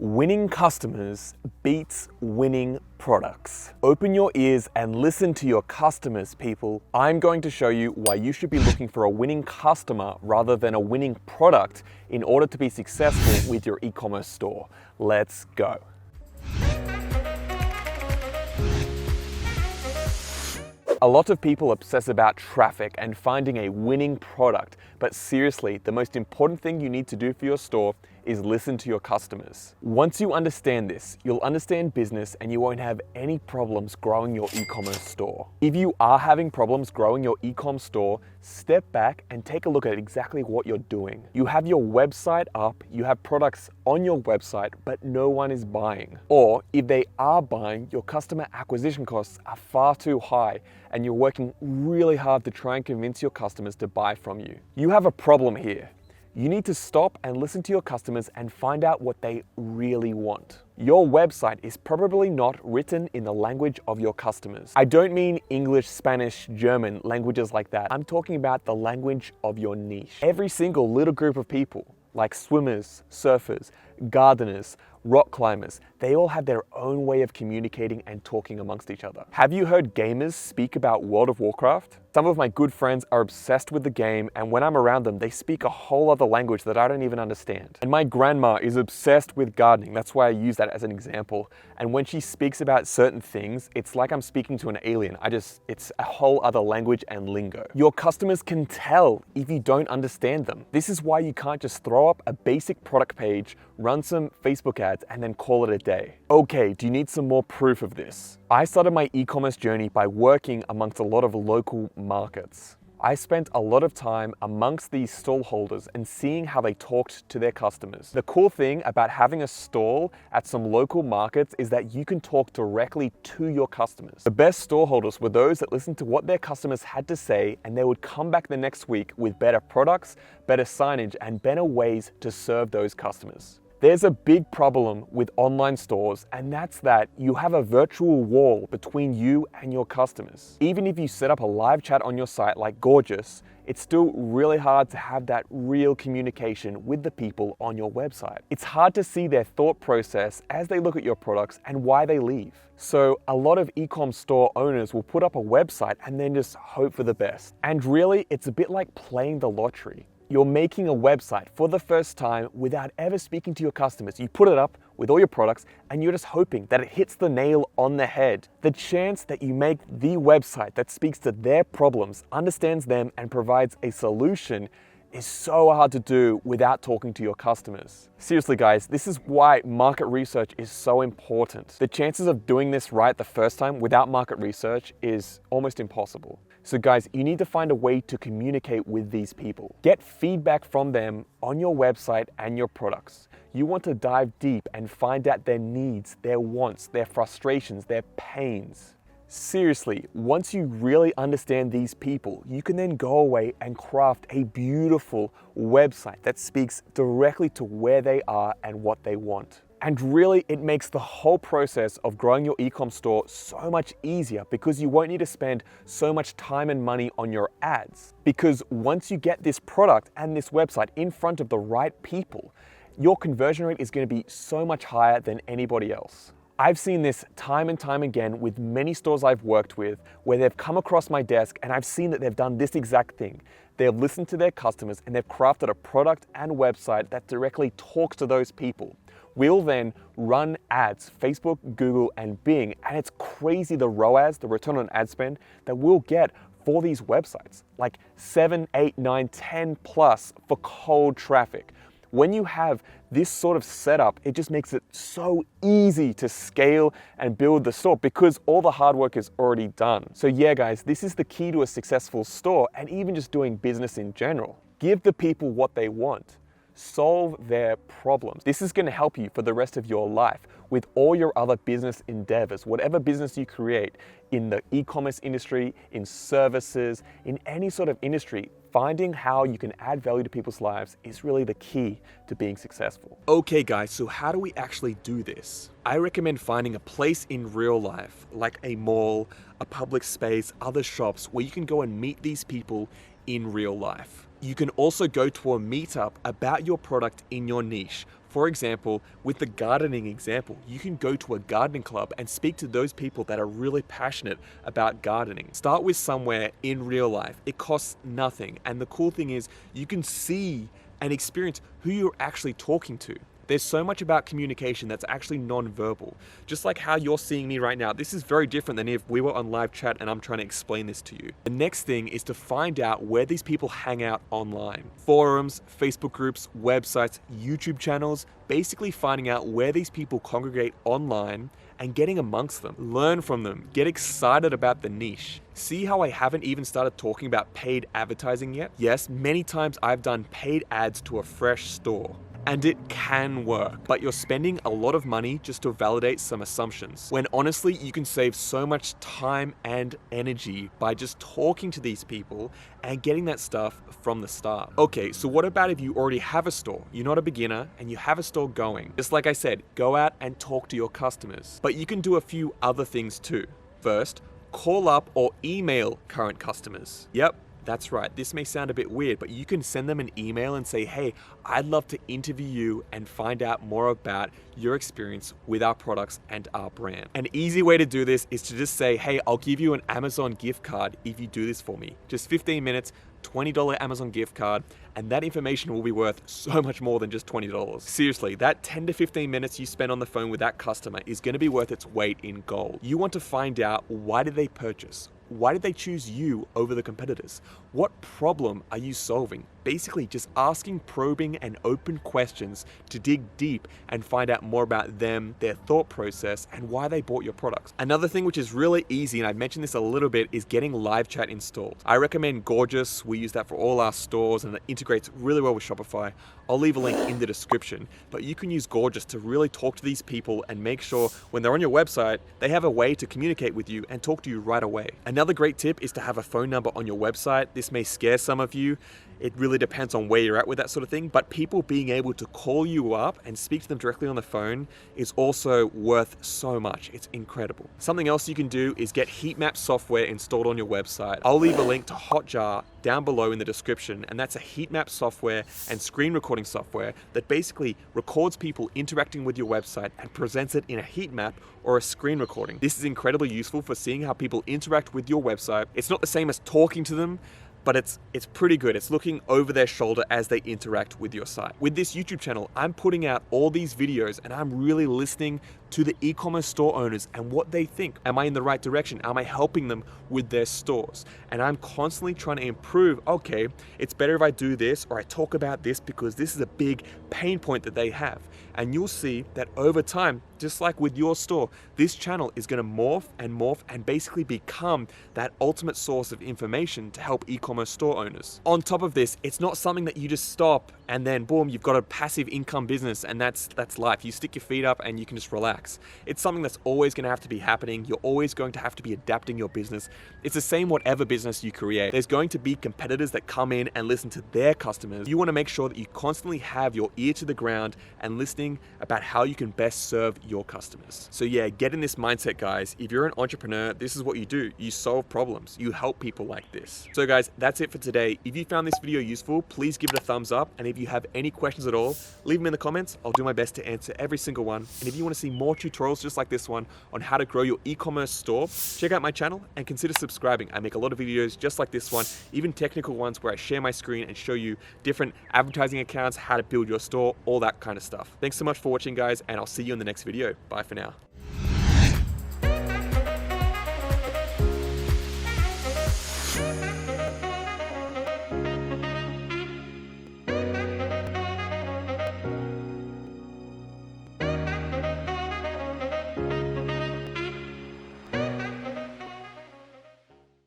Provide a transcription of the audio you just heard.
Winning customers beats winning products. Open your ears and listen to your customers, people. I'm going to show you why you should be looking for a winning customer rather than a winning product in order to be successful with your e-commerce store. Let's go. A lot of people obsess about traffic and finding a winning product, but seriously, the most important thing you need to do for your store is listen to your customers. Once you understand this, you'll understand business and you won't have any problems growing your e-commerce store. If you are having problems growing your e-com store, step back and take a look at exactly what you're doing. You have your website up, you have products on your website, but no one is buying. Or if they are buying, your customer acquisition costs are far too high and you're working really hard to try and convince your customers to buy from you. You have a problem here. You need to stop and listen to your customers and find out what they really want. Your website is probably not written in the language of your customers. I don't mean English, Spanish, German, languages like that. I'm talking about the language of your niche. Every single little group of people, like swimmers, surfers, gardeners, rock climbers, they all have their own way of communicating and talking amongst each other. Have you heard gamers speak about World of Warcraft? Some of my good friends are obsessed with the game, and when I'm around them, they speak a whole other language that I don't even understand. And my grandma is obsessed with gardening. That's why I use that as an example. And when she speaks about certain things, it's like I'm speaking to an alien. It's a whole other language and lingo. Your customers can tell if you don't understand them. This is why you can't just throw up a basic product page, run some Facebook ads, and then call it a day. Okay, do you need some more proof of this? I started my e-commerce journey by working amongst a lot of local markets. I spent a lot of time amongst these stall holders and seeing how they talked to their customers. The cool thing about having a stall at some local markets is that you can talk directly to your customers. The best stall holders were those that listened to what their customers had to say, and they would come back the next week with better products, better signage, and better ways to serve those customers. There's a big problem with online stores, and that's that you have a virtual wall between you and your customers. Even if you set up a live chat on your site like Gorgias, it's still really hard to have that real communication with the people on your website. It's hard to see their thought process as they look at your products and why they leave. So a lot of e-com store owners will put up a website and then just hope for the best. And really, it's a bit like playing the lottery. You're making a website for the first time without ever speaking to your customers. You put it up with all your products and you're just hoping that it hits the nail on the head. The chance that you make the website that speaks to their problems, understands them, and provides a solution is so hard to do without talking to your customers. Seriously guys, this is why market research is so important. The chances of doing this right the first time without market research is almost impossible. So guys, you need to find a way to communicate with these people. Get feedback from them on your website and your products. You want to dive deep and find out their needs, their wants, their frustrations, their pains. Seriously, once you really understand these people, you can then go away and craft a beautiful website that speaks directly to where they are and what they want. And really, it makes the whole process of growing your e-com store so much easier because you won't need to spend so much time and money on your ads. Because once you get this product and this website in front of the right people, your conversion rate is going to be so much higher than anybody else. I've seen this time and time again with many stores I've worked with where they've come across my desk and I've seen that they've done this exact thing. They've listened to their customers and they've crafted a product and website that directly talks to those people. We'll then run ads, Facebook, Google, and Bing, and it's crazy the ROAS, the return on ad spend, that we'll get for these websites, like 7, 8, 9, 10 plus for cold traffic. When you have this sort of setup, it just makes it so easy to scale and build the store because all the hard work is already done. So yeah, guys, this is the key to a successful store and even just doing business in general. Give the people what they want. Solve their problems. This is going to help you for the rest of your life with all your other business endeavors, whatever business you create in the e-commerce industry, in services, in any sort of industry. Finding how you can add value to people's lives is really the key to being successful. Okay guys, so how do we actually do this? I recommend finding a place in real life, like a mall, a public space, other shops, where you can go and meet these people in real life. You can also go to a meetup about your product in your niche. For example, with the gardening example, you can go to a gardening club and speak to those people that are really passionate about gardening. Start with somewhere in real life. It costs nothing. And the cool thing is you can see and experience who you're actually talking to. There's so much about communication that's actually non-verbal. Just like how you're seeing me right now, this is very different than if we were on live chat and I'm trying to explain this to you. The next thing is to find out where these people hang out online. Forums, Facebook groups, websites, YouTube channels, basically finding out where these people congregate online and getting amongst them. Learn from them, get excited about the niche. See how I haven't even started talking about paid advertising yet? Yes, many times I've done paid ads to a fresh store. And it can work, but you're spending a lot of money just to validate some assumptions, when honestly you can save so much time and energy by just talking to these people and getting that stuff from the start. Okay, so what about if you already have a store? You're not a beginner and you have a store going. Just like I said, go out and talk to your customers. But you can do a few other things too. First, call up or email current customers. Yep. That's right, this may sound a bit weird, but you can send them an email and say, hey, I'd love to interview you and find out more about your experience with our products and our brand. An easy way to do this is to just say, hey, I'll give you an Amazon gift card if you do this for me. Just 15 minutes, $20 Amazon gift card, and that information will be worth so much more than just $20. Seriously, that 10 to 15 minutes you spend on the phone with that customer is going to be worth its weight in gold. You want to find out, why did they purchase? Why did they choose you over the competitors? What problem are you solving? Basically, just asking probing and open questions to dig deep and find out more about them, their thought process, and why they bought your products. Another thing which is really easy, and I mentioned this a little bit, is getting live chat installed. I recommend Gorgias. We use that for all our stores and it integrates really well with Shopify. I'll leave a link in the description, but you can use Gorgias to really talk to these people and make sure when they're on your website, they have a way to communicate with you and talk to you right away. Another great tip is to have a phone number on your website. This may scare some of you. It really depends on where you're at with that sort of thing, but people being able to call you up and speak to them directly on the phone is also worth so much. It's incredible. Something else you can do is get heatmap software installed on your website. I'll leave a link to Hotjar down below in the description, and that's a heatmap software and screen recording software that basically records people interacting with your website and presents it in a heat map or a screen recording. This is incredibly useful for seeing how people interact with your website. It's not the same as talking to them, but it's pretty good. It's looking over their shoulder as they interact with your site. With this YouTube channel, I'm putting out all these videos and I'm really listening to the e-commerce store owners and what they think. Am I in the right direction? Am I helping them with their stores? And I'm constantly trying to improve, okay, it's better if I do this or I talk about this because this is a big pain point that they have. And you'll see that over time, just like with your store, this channel is gonna morph and basically become that ultimate source of information to help e-commerce store owners. On top of this, it's not something that you just stop and then boom, you've got a passive income business and that's life. You stick your feet up and you can just relax. It's something that's always gonna have to be happening. You're always going to have to be adapting your business. It's the same whatever business you create. There's going to be competitors that come in and listen to their customers. You wanna make sure that you constantly have your ear to the ground and listening about how you can best serve your customers. So yeah, get in this mindset, guys. If you're an entrepreneur, this is what you do. You solve problems. You help people like this. So guys, that's it for today. If you found this video useful, please give it a thumbs up. And if you have any questions at all, leave them in the comments. I'll do my best to answer every single one. And if you want to see more tutorials just like this one on how to grow your e-commerce store, check out my channel and consider subscribing. I make a lot of videos just like this one, even technical ones where I share my screen and show you different advertising accounts, how to build your store, all that kind of stuff. Thanks so much for watching, guys, and I'll see you in the next video. Bye for now.